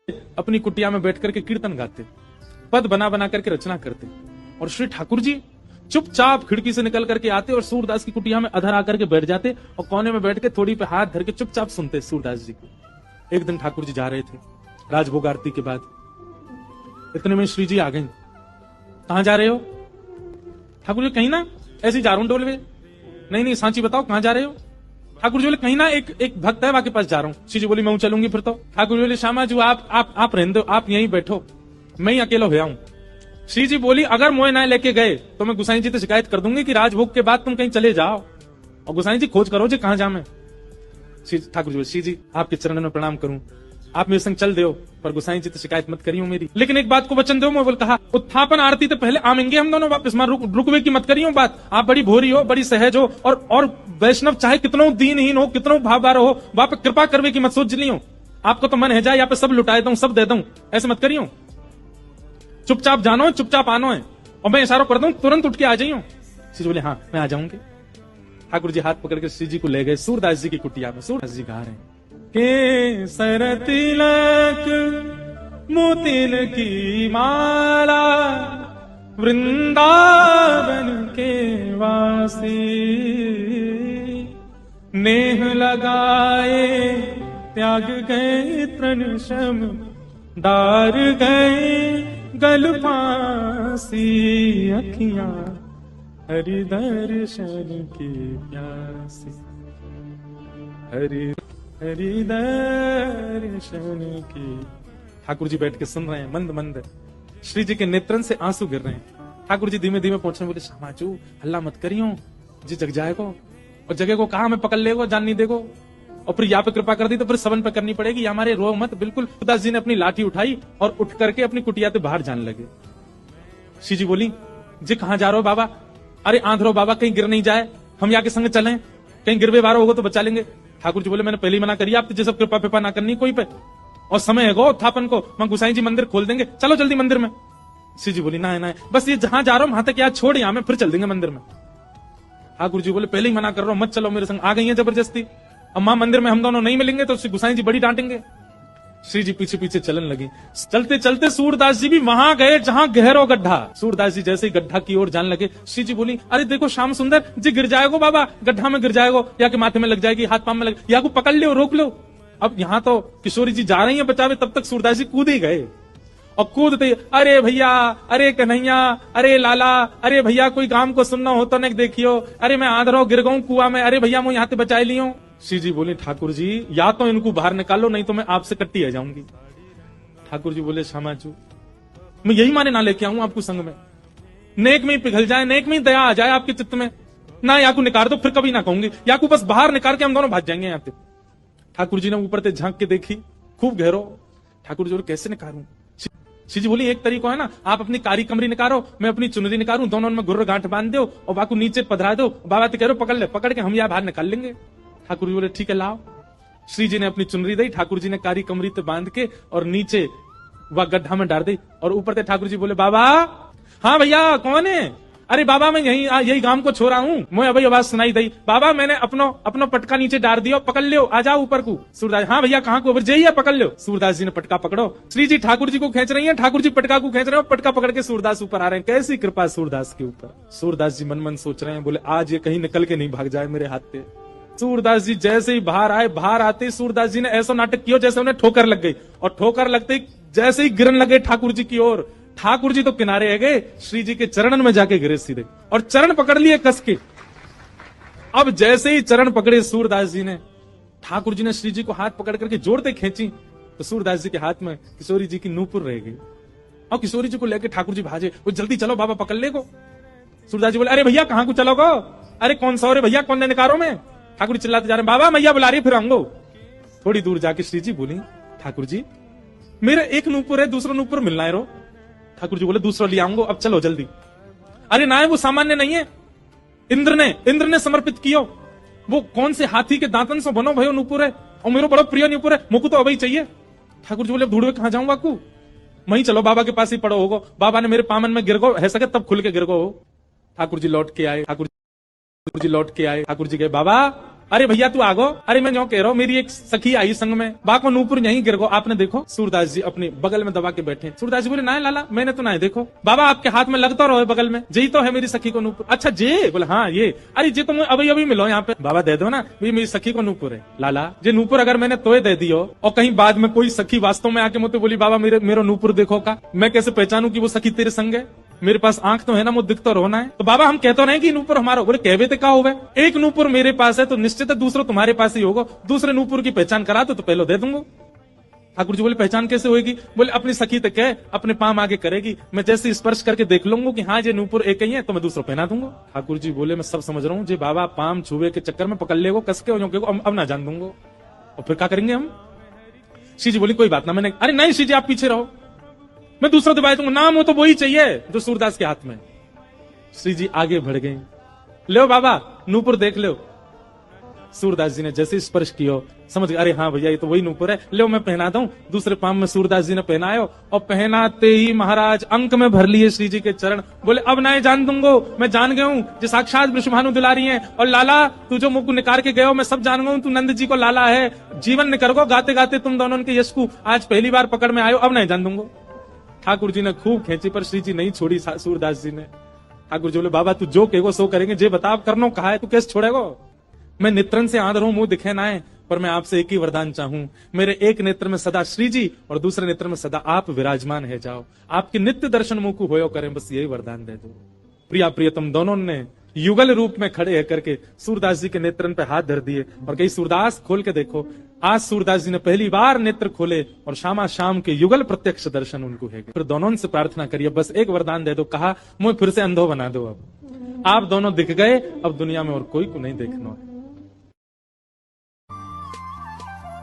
अपनी कुटिया में बैठ करके कीर्तन गाते, पद बना बना करके रचना करते, और श्री ठाकुर जी चुपचाप खिड़की से निकल करके आते और सूरदास की कुटिया में अधर आकर के बैठ जाते और कोने में बैठ के थोड़ी पे हाथ धर के चुपचाप सुनते सूरदास जी को। एक दिन ठाकुर जी जा रहे थे राजभोग आरती के बाद, इतने में श्री जी आ गई। कहां जा रहे हो? ठाकुर जी कहीं ना ऐसे जा रहा हूं डोलवे। नहीं नहीं सांची बताओ कहां जा रहे हो? ठाकुर जी बोले कहीं ना एक भक्त है वहां के पास जा रहा हूं। श्री जी बोली मैं चलूंगी फिर तो। ठाकुर जी बोले श्यामा जी आप रहने दो, आप यहीं बैठो, मैं ही अकेला हो हूं। श्री जी बोली अगर मोए ना लेके गए तो मैं गुसाई जी से शिकायत कर दूंगी कि राजभोग के बाद तुम कहीं चले जाओ और गुसाई जी खोज करो जी कहां जा मैं। ठाकुर जी बोले श्री जी आपके चरणों में प्रणाम करूं, आप मेरे संग चल दो पर गुसाई जी तो शिकायत मत करियो मेरी, लेकिन एक बात को वचन दो। मैं बोल कहा उत्थापन आरती तो पहले आमेंगे हम दोनों वापस, मां रुकवे की मत करियो बात। आप बड़ी भोरी हो, बड़ी सहज हो, और वैष्णव चाहे कितनों दीनहीन हो, कितनों भावबार हो, वहां पे कृपा करवे की मत सोच लियो। आपको तो मन है जाए यहाँ पे सब लुटाए दूं, सब दे दूं, ऐसे मत करियो। चुपचाप जानो, चुपचाप आनो है, और मैं इशारा कर दूं तुरंत उठ के आ जाइयो। श्री जी बोले हाँ मैं आ जाऊंगी। ठाकुर जी हाथ पकड़ के श्री जी को ले गए सूरदास जी की कुटिया में। सूरदास जी गा रहे हैं के सर तिलक मोतिन की माला वृंदावन के वासी, नेह लगाए त्याग गए तृण शम दार गए गल फांसी, अखियां हरि दर्शन की प्यासी, हरि दर्शन की। ठाकुर जी बैठ के सुन रहे हैं मंद मंद, श्री जी के नेत्रन से आंसू गिर रहे हैं। ठाकुर जी धीमे धीमे पहुंचने बोले श्यामाचू हल्ला मत करियो जी, जग जाएगो, और जगह को कहा हमें पकड़ लेगो, जान नहीं देगो, और फिर यहाँ पे कृपा कर दी तो फिर सबन पे करनी पड़ेगी, हमारे रो मत। बिल्कुल सूरदास जी ने अपनी लाठी उठाई और उठ करके अपनी कुटिया से बाहर जाने लगे। श्री जी बोली जी कहां जा रहे हो बाबा? अरे आंधरो बाबा कहीं गिर नहीं जाए, हम यहाँ के संग चलें, कहीं गिरवे बारो होगा तो बचा लेंगे। ठाकुर जी बोले मैंने पहले ही मना करी, आप तुझे सब कृपा पिपा ना करनी कोई पे, और समय है गो उत्थापन को, मैं गुसाई जी मंदिर खोल देंगे, चलो जल्दी मंदिर में। श्री जी बोली ना ना बस ये जहां जा रहा हूं वहां तक याद छोड़, यहां में फिर चल देंगे मंदिर में। ठाकुर जी बोले पहले ही मना कर रहा हूं मत चलो मेरे संग। आ गई है जबरदस्ती, अब मां मंदिर में हम दोनों नहीं मिलेंगे तो श्री गुसाई जी बड़ी डांटेंगे। श्री जी पीछे पीछे चलन लगी। चलते चलते सूरदास जी भी वहां गए जहां गहरो गड्ढा। सूरदास जी जैसे ही गड्ढा की ओर जाने लगे, श्री जी बोली अरे देखो श्याम सुंदर जी गिर जाएगो बाबा, गड्ढा में गिर जाएगो, या के माथे में लग जाएगी, हाथ पांव में लग, या को पकड़ लो रोक लो। अब यहाँ तो किशोरी जी जा रही है बचावे, तब तक सूरदास जी कूद ही गए, और कूदते अरे भैया, अरे कन्हैया, अरे लाला, अरे भैया कोई काम को सुनना हो तो नहीं देखियो, अरे मैं आंधरो गिर गऊं कुआ में, अरे भैया मैं यहाँ से बचाई लियो। श्री जी बोले ठाकुर जी या तो इनको बाहर निकालो नहीं तो मैं आपसे कट्टी आ जाऊंगी। ठाकुर जी बोले श्यामाचू मैं यही माने ना लेके आऊं आपको संग में, नेक में ही पिघल जाए, नेक में ही दया आ जाए आपके चित्त में ना, या को निकाल दो फिर कभी ना कहूंगी, या को बस बाहर निकाल के हम दोनों भाग जाएंगे यहाँ पे। ठाकुर जी ने ऊपर से झांक के देखी खूब गहरो। ठाकुर जी बोले कैसे निकालूं? श्री जी बोली एक तरीका है ना, आप अपनी कारी कमरी निकालो, मैं अपनी चुनरी निकालूं, दोनों में गुर्र गांठ बांध दो और बाकू नीचे पधरा दो, बाबा तो कह रहे पकड़ ले, पकड़ के हम यहाँ बाहर निकाल लेंगे। ठाकुर जी बोले ठीक है लाओ। श्री जी ने अपनी चुनरी दी, ठाकुर जी ने कारी कमरी ते बांध के और नीचे वह गड्ढा में डाल दी, और ऊपर से ठाकुर जी बोले बाबा हाँ भैया कौन है? अरे बाबा मैं यही गांव को छोड़ा हूँ, मुझे अभी आवाज सुनाई दी, बाबा मैंने अपनो पटका नीचे डाल दिया, पकड़ लो आ जाओ ऊपर को। सूरदास हाँ भैया कहाँ को जाइए पकड़ लो। सूरदास जी ने पटका पकड़ो, श्री जी ठाकुर जी को खींच रही है, ठाकुर जी पटका को खींच रहे हो, पटका पकड़ के सूरदास ऊपर आ रहे हैं। कैसी कृपा सूरदास के ऊपर। सूरदास जी मन मन सोच रहे हैं बोले आज ये कहीं निकल के नहीं भाग जाए मेरे हाथ से। सूरदास जी जैसे ही बाहर आए, बाहर आते सूरदास जी ने ऐसा नाटक किया जैसे उन्हें ठोकर लग गई, और ठोकर लगते जैसे ही गिरन लगे ठाकुर जी की ओर, ठाकुर जी तो किनारे है गए, श्री जी के चरणन में जाके गिरे सीधे, और चरण पकड़ लिए कस के। अब जैसे ही चरण पकड़े सूरदास जी ने, ठाकुर जी ने श्री जी को हाथ पकड़ करके जोड़ते खींची तो सूरदास जी के हाथ में किशोरी जी की नूपुर रह गई, और किशोरी जी को लेकर ठाकुर जी भाजे, वो जल्दी चलो बाबा पकड़ ले को। सूरदास जी बोले अरे भैया कहां को चलोगो? अरे कौन सा? अरे भैया कौन ने निकारो में? ठाकुर जी चिल्लाते जा रहे बाबा मैया बुला रही फिर आऊंगो। थोड़ी दूर जाके श्री जी बोली ठाकुर जी मेरा एक नूपुर है, दूसरा नूपुर मिलना है रो। ठाकुर जी बोले दूसरा ले आऊंगो, अब चलो जल्दी। अरे ना वो सामान्य नहीं है, इंद्र ने समर्पित कियो, वो कौन से हाथी के दांतन से बनो भयो नूपुर है, और मेरा बड़ा प्रिय नूपुर है, मुझको तो अभी चाहिए। ठाकुर जी बोले ढूंढवे कहां जाऊं बाकू, वहीं चलो बाबा के पास ही पड़ो होगो, बाबा ने मेरे पामन में गिर गो है सके तब खुल के गिर गो। ठाकुर जी लौट के आए, ठाकुर जी लौट के आए, ठाकुर जी गए बाबा अरे भैया तू आगो, अरे मैं जो कह रहा हूँ मेरी एक सखी आई संग में, बा को नूपुर यहीं गिर गो, आपने देखो। सूरदास जी अपने बगल में दबा के बैठे। सूरदास जी बोले ना लाला मैंने तो ना देखो। बाबा आपके हाथ में लगता रहो बगल में, यही तो है मेरी सखी को नूपुर। अच्छा जे बोले हाँ ये, अरे जे तुम अभी अभी मिलो यहाँ पे। बाबा दे दो ना, ये मेरी सखी को नूपुर है। लाला जे नूपुर अगर मैंने तोय दे दियो और कहीं बाद में कोई सखी वास्तव में आके मुझे बोली बाबा मेरा नूपुर देखो का, मैं कैसे पहचानू कि वो सखी तेरे संग है? मेरे पास आंख तो है ना, मुझे दिख तो रोना है। तो बाबा हम कहते रहे कि नूपुर हमारा, बोले कहवे तो क्या होगा, एक नूपुर मेरे पास है तो निश्चित है दूसरा तुम्हारे पास ही होगा, दूसरे नूपुर की पहचान करा तो पहले दे दूंगा। ठाकुर जी बोले पहचान कैसे होगी? बोले अपनी सखी तक है, अपने पाम आगे करेगी, मैं जैसे स्पर्श करके देख लूंगा कि हाँ ये नूपुर एक ही है तो मैं दूसरा पहना दूंगा। ठाकुर जी बोले मैं सब समझ रहा हूँ, जी बाबा पाम छुए के चक्कर में पकड़ लेगो कस के, अब ना जान दूंगा, और फिर क्या करेंगे हम? श्री जी बोली कोई बात ना, मैंने अरे नहीं श्री जी आप पीछे रहो, मैं दूसरा दबाई दूंगा, नाम हो तो वही चाहिए जो सूरदास के हाथ में। श्री जी आगे बढ़ गए, लो बाबा नूपुर देख लो। सूरदास जी ने जैसे स्पर्श किया समझ गए, अरे हाँ भैया ये तो वही नूपुर है, लो मैं पहना दूं। दूसरे पाम में सूरदास जी ने पहनायो और पहनाते ही महाराज अंक में भर लिए श्री जी के चरण। बोले अब ना जान दूंगो, मैं जान गया हूं जो साक्षात वृषभानु दुलारी हैं, और लाला तू जो मुख निकाल के गयो मैं सब जान गया हूं, तू नंद जी को लाला है, जीवन निकल गाते गाते तुम दोनों के यश को आज पहली बार पकड़ में आयो, अब नहीं जान दूंगो। ठाकुर जी ने खूब खेची पर श्री जी नहीं छोड़ी सूरदास जी ने। ठाकुर जी बोले बाबा तू जो कहेगो सो करेंगे, जे बताओ करनो कहा है, तू कैसे छोड़ेगो? मैं नेत्रन से आंध हूं, मुंह दिखे ना है, पर मैं आपसे एक ही वरदान चाहूं, मेरे एक नेत्र में सदा श्री जी और दूसरे नेत्र में सदा आप विराजमान है जाओ, आपके नित्य दर्शन मुंह को होयो करें, बस यही वरदान दे दो। प्रिया प्रियतम दोनों ने युगल रूप में खड़े है करके सूरदास जी के नेत्रन पे हाथ धर दिए और कही सूरदास खोल के देखो। आज सूरदास जी ने पहली बार नेत्र खोले और शामा शाम के युगल प्रत्यक्ष दर्शन उनको है। फिर दोनों से प्रार्थना करिए बस एक वरदान दे दो, कहा मुझे फिर से अंधो बना दो, अब आप दोनों दिख गए, अब दुनिया में और कोई को नहीं देखना।